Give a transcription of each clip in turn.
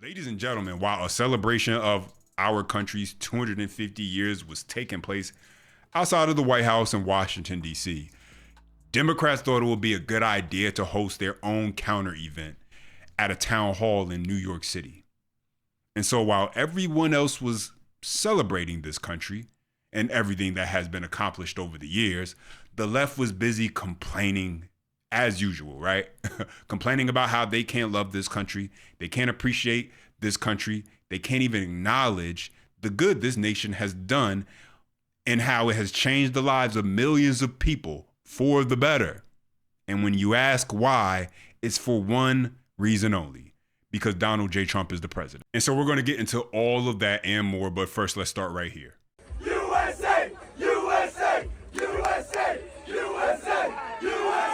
Ladies and gentlemen, while a celebration of our country's 250 years was taking place outside of the White House in Washington, D.C., Democrats thought it would be a good idea to host their own counter event at a town hall in New York City. And so while everyone else was celebrating this country and everything that has been accomplished over the years, the left was busy complaining as usual, right? Complaining about how they can't love this country, they can't appreciate this country, they can't even acknowledge the good this nation has done and how it has changed the lives of millions of people for the better. And when you ask why, it's for one reason only: because Donald J. Trump is the president. And so we're going to get into all of that and more, but first let's start right here. USA! USA! USA! USA! USA!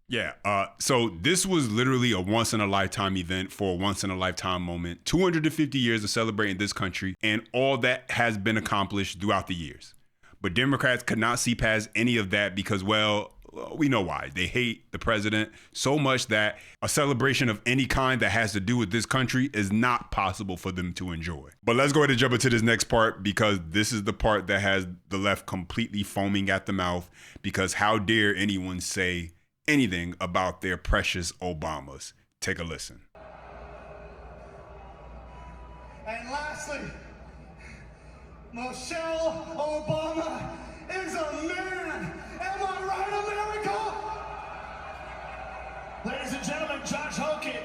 Yeah, so this was literally a once-in-a-lifetime event for a once-in-a-lifetime moment. 250 years of celebrating this country and all that has been accomplished throughout the years. But Democrats could not see past any of that because, well, we know why. They hate the president so much that a celebration of any kind that has to do with this country is not possible for them to enjoy. But let's go ahead and jump into this next part, because this is the part that has the left completely foaming at the mouth, because how dare anyone say anything about their precious Obamas. Take a listen. And lastly, Michelle Obama is a man. Am I right, America? Ladies and gentlemen, Josh Hogan.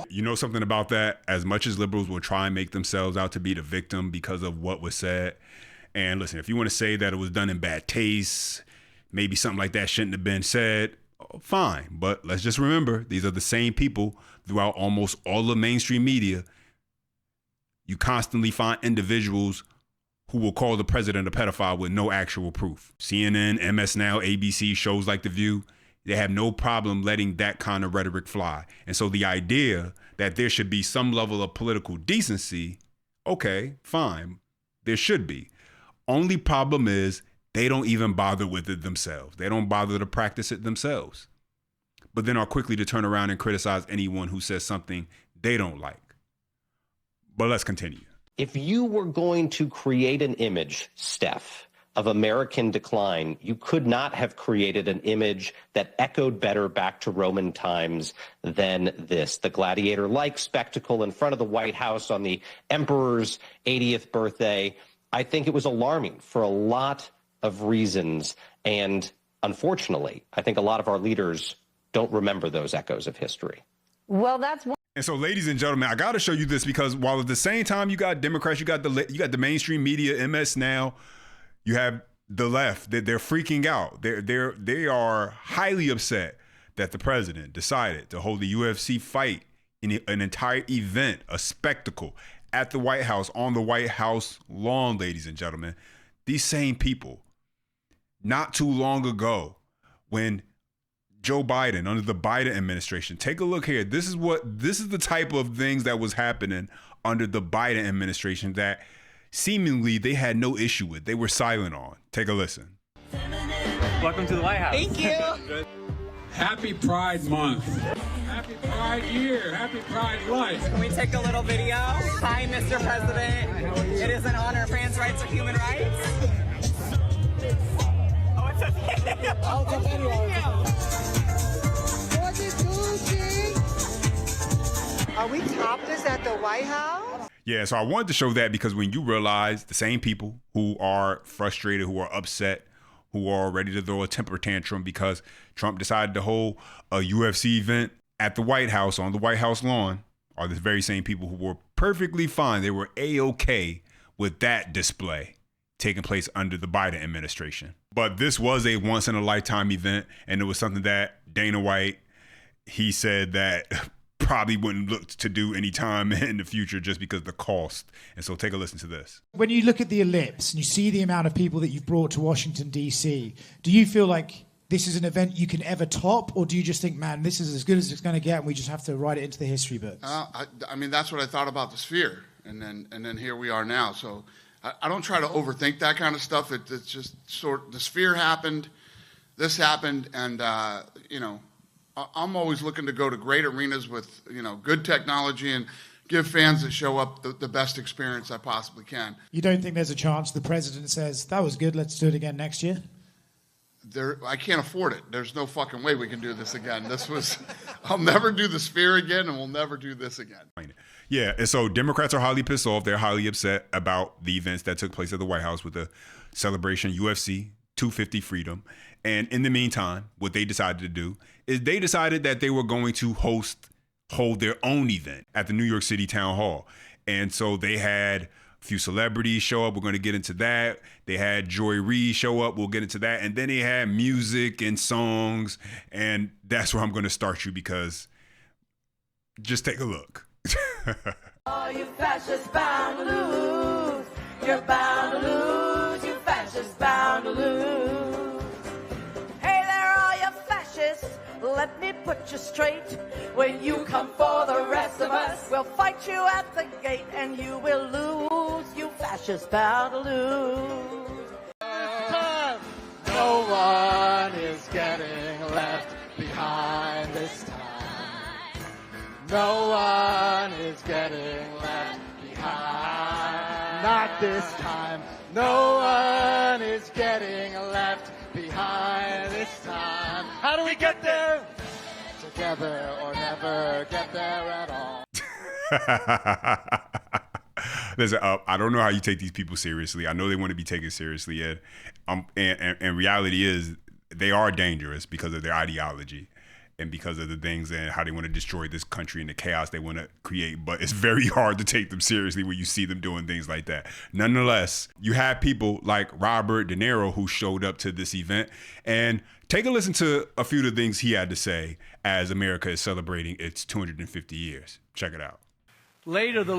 You know something about that? As much as liberals will try and make themselves out to be the victim because of what was said, and listen, if you want to say that it was done in bad taste, maybe something like that shouldn't have been said, fine. But let's just remember, these are the same people throughout almost all of mainstream media. You constantly find individuals who will call the president a pedophile with no actual proof. CNN, MS Now, ABC, shows like The View, they have no problem letting that kind of rhetoric fly. And so the idea that there should be some level of political decency, okay, fine, there should be. Only problem is they don't even bother with it themselves. They don't bother to practice it themselves, but then are quickly to turn around and criticize anyone who says something they don't like. But let's continue. If you were going to create an image, Steph, of American decline, you could not have created an image that echoed better back to Roman times than this. The gladiator-like spectacle in front of the White House on the emperor's 80th birthday. I think it was alarming for a lot of reasons. And unfortunately, I think a lot of our leaders don't remember those echoes of history. Well, that's one. And so, ladies and gentlemen, I got to show you this, because while at the same time you got Democrats, you got the mainstream media, MS Now, you have the left, they're freaking out. They are highly upset that the president decided to hold a UFC fight in an entire event, a spectacle at the White House, on the White House lawn, ladies and gentlemen. These same people, not too long ago, when Joe Biden, under the Biden administration, take a look here. This is the type of things that was happening under the Biden administration that seemingly they had no issue with. They were silent on. Take a listen. Welcome to the White House. Thank you. Happy Pride Month. Happy Pride Year. Happy Pride Life. Can we take a little video? Hi, Mr. President. It is an honor. Fans' rights are human rights. Oh, it's a video. Oh, it's a video. Are we topless at the White House? Yeah, so I wanted to show that because when you realize the same people who are frustrated, who are upset, who are ready to throw a temper tantrum because Trump decided to hold a UFC event at the White House, on the White House lawn, are the very same people who were perfectly fine. They were A-OK with that display taking place under the Biden administration. But this was a once-in-a-lifetime event, and it was something that Dana White, he said that probably wouldn't look to do any time in the future just because of the cost. And so take a listen to this. When you look at the ellipse and you see the amount of people that you've brought to Washington, D.C., do you feel like this is an event you can ever top, or do you just think, man, this is as good as it's going to get and we just have to write it into the history books? I mean, that's what I thought about the Sphere, and then here we are now. So I don't try to overthink that kind of stuff. It's just the Sphere happened, this happened, and I'm always looking to go to great arenas with, good technology and give fans that show up the best experience I possibly can. You don't think there's a chance the president says, that was good, let's do it again next year? I can't afford it. There's no fucking way we can do this again. I'll never do the Sphere again, and we'll never do this again. Yeah, and so Democrats are highly pissed off. They're highly upset about the events that took place at the White House with the celebration UFC 250 freedom. And in the meantime, what they decided to do is they decided that they were going to hold their own event at the New York City Town Hall. And so they had a few celebrities show up. We're going to get into that. They had Joy Reid show up. We'll get into that. And then they had music and songs. And that's where I'm going to start you, because just take a look. Oh, you fascists bound to lose. You're bound to lose. You fascists bound to lose. Hey there, all you fascists. Let me put you straight. When you come for the rest of us, we'll fight you at the gate and you will lose. You fascists bound to lose. No one is getting left behind this time. No one is getting left behind. Not this time. No one is getting left behind this time. How do we get there? Together or never get there at all. Listen, I don't know how you take these people seriously. I know they want to be taken seriously, Ed. And reality is they are dangerous because of their ideology and because of the things and how they want to destroy this country and the chaos they want to create. But it's very hard to take them seriously when you see them doing things like that. Nonetheless, you have people like Robert De Niro who showed up to this event. And take a listen to a few of the things he had to say as America is celebrating its 250 years. Check it out. Later, the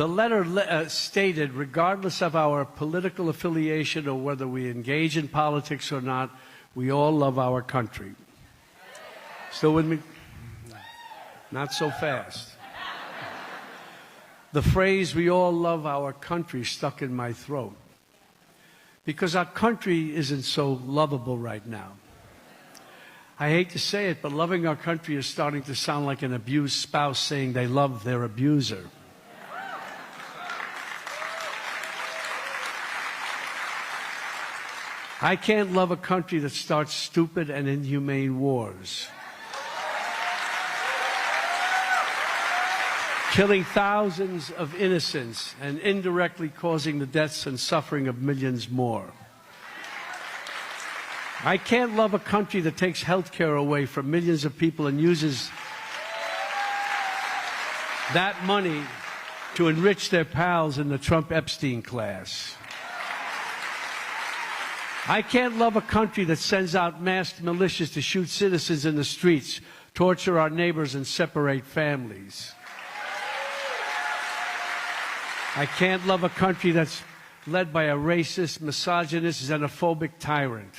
letter stated, regardless of our political affiliation or whether we engage in politics or not, we all love our country. Still with me? Not so fast. The phrase, we all love our country, stuck in my throat. Because our country isn't so lovable right now. I hate to say it, but loving our country is starting to sound like an abused spouse saying they love their abuser. I can't love a country that starts stupid and inhumane wars, killing thousands of innocents and indirectly causing the deaths and suffering of millions more. I can't love a country that takes health care away from millions of people and uses that money to enrich their pals in the Trump-Epstein class. I can't love a country that sends out masked militias to shoot citizens in the streets, torture our neighbors, and separate families. I can't love a country that's led by a racist, misogynist, xenophobic tyrant.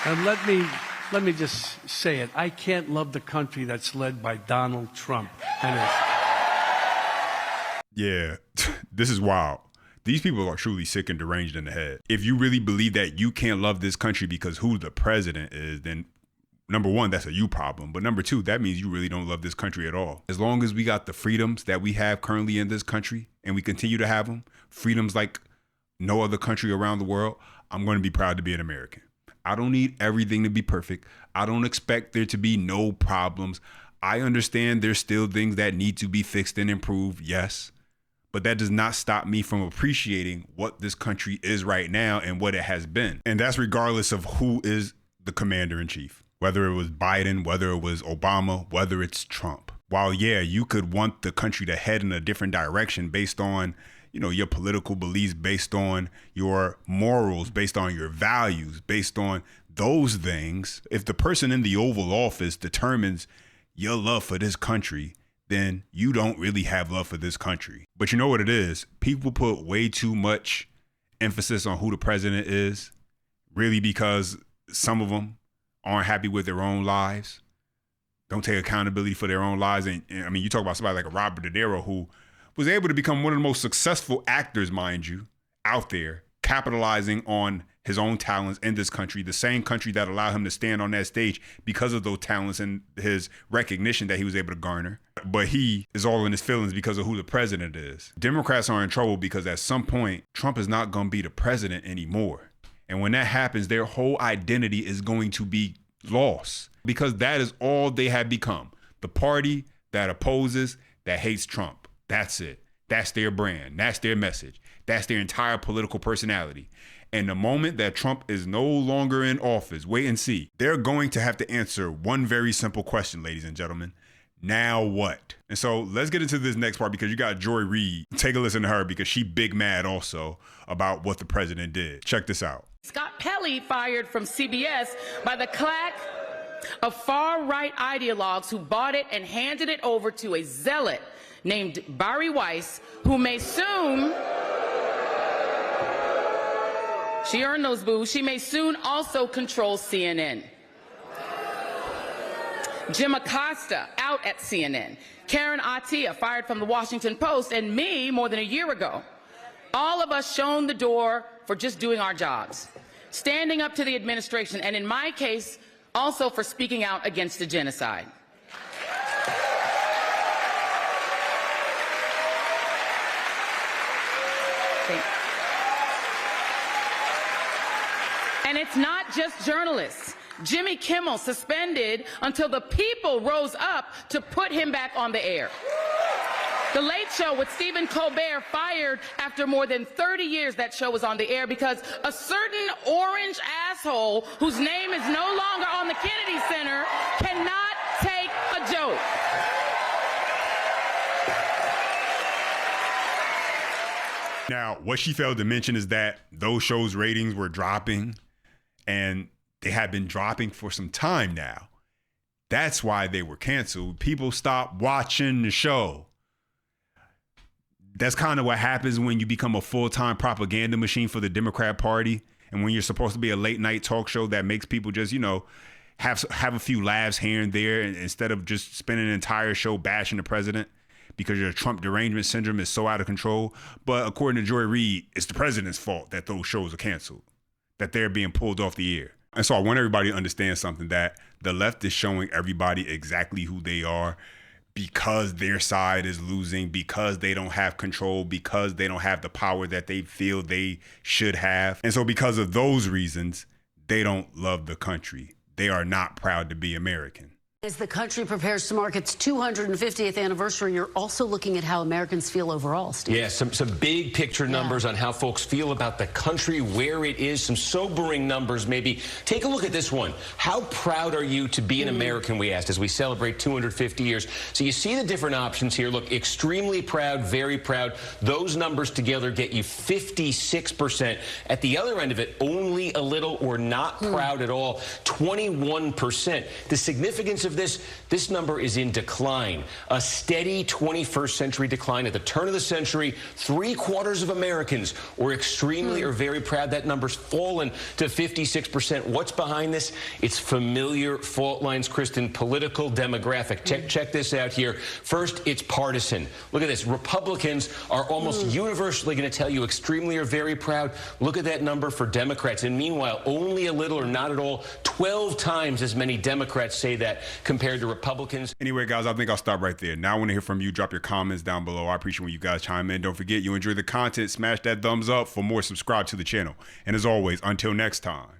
And let me just say it. I can't love the country that's led by Donald Trump. Yeah, this is wild. These people are truly sick and deranged in the head. If you really believe that you can't love this country because who the president is, then number one, that's a you problem. But number two, that means you really don't love this country at all. As long as we got the freedoms that we have currently in this country and we continue to have them, freedoms like no other country around the world, I'm going to be proud to be an American. I don't need everything to be perfect. I don't expect there to be no problems. I understand there's still things that need to be fixed and improved, yes. But that does not stop me from appreciating what this country is right now and what it has been. And that's regardless of who is the commander-in-chief, whether it was Biden, whether it was Obama, whether it's Trump. While, yeah, you could want the country to head in a different direction based on, your political beliefs, based on your morals, based on your values, based on those things. If the person in the Oval Office determines your love for this country, then you don't really have love for this country. But you know what it is? People put way too much emphasis on who the president is, really because some of them aren't happy with their own lives, don't take accountability for their own lives. And I mean, you talk about somebody like a Robert De Niro who was able to become one of the most successful actors, mind you, out there, capitalizing on his own talents in this country, the same country that allowed him to stand on that stage because of those talents and his recognition that he was able to garner. But he is all in his feelings because of who the president is. Democrats are in trouble because at some point, Trump is not going to be the president anymore. And when that happens, their whole identity is going to be lost because that is all they have become. The party that opposes, that hates Trump. That's it. That's their brand. That's their message. That's their entire political personality. And the moment that Trump is no longer in office, wait and see. They're going to have to answer one very simple question, ladies and gentlemen. Now what? And so let's get into this next part because you got Joy Reid. Take a listen to her because she big mad also about what the president did. Check this out. Scott Pelley fired from CBS by the clack of far-right ideologues who bought it and handed it over to a zealot named Bari Weiss, who may soon... She earned those boos. She may soon also control CNN. Jim Acosta out at CNN. Karen Attiah fired from the Washington Post, and me more than a year ago. All of us shown the door for just doing our jobs, standing up to the administration, and in my case, also for speaking out against the genocide. And it's not just journalists. Jimmy Kimmel suspended until the people rose up to put him back on the air. The Late Show with Stephen Colbert fired after more than 30 years that show was on the air because a certain orange asshole whose name is no longer on the Kennedy Center cannot take a joke. Now, what she failed to mention is that those shows' ratings were dropping, and they had been dropping for some time now. That's why they were canceled. People stopped watching the show. That's kind of what happens when you become a full-time propaganda machine for the Democrat Party, and when you're supposed to be a late-night talk show that makes people just, have a few laughs here and there, instead of just spending an entire show bashing the president because your Trump derangement syndrome is so out of control. But according to Joy Reid, it's the president's fault that those shows are canceled, that they're being pulled off the air. And so I want everybody to understand something, that the left is showing everybody exactly who they are because their side is losing, because they don't have control, because they don't have the power that they feel they should have. And so because of those reasons, they don't love the country. They are not proud to be American. As the country prepares to mark its 250th anniversary, you're also looking at how Americans feel overall, Steve. Yeah, some big picture numbers on how folks feel about the country, where it is, some sobering numbers maybe. Take a look at this one. How proud are you to be an American, we asked, as we celebrate 250 years. So you see the different options here. Look, extremely proud, very proud. Those numbers together get you 56%. At the other end of it, only a little or not proud at all, 21%. The significance of this number is in decline, a steady 21st century decline. At the turn of the century, 3/4 of Americans were extremely or very proud. That number's fallen to 56%. What's behind this? It's familiar fault lines, Kristen, political, demographic. Check this out here. First, it's partisan. Look at this. Republicans are almost universally going to tell you extremely or very proud. Look at that number for Democrats. And meanwhile, only a little or not at all, 12 times as many Democrats say that compared to Republicans. Anyway, guys, I think I'll stop right there. Now I want to hear from you. Drop your comments down below. I appreciate when you guys chime in. Don't forget, you enjoy the content, smash that thumbs up. For more, subscribe to the channel. And as always, until next time.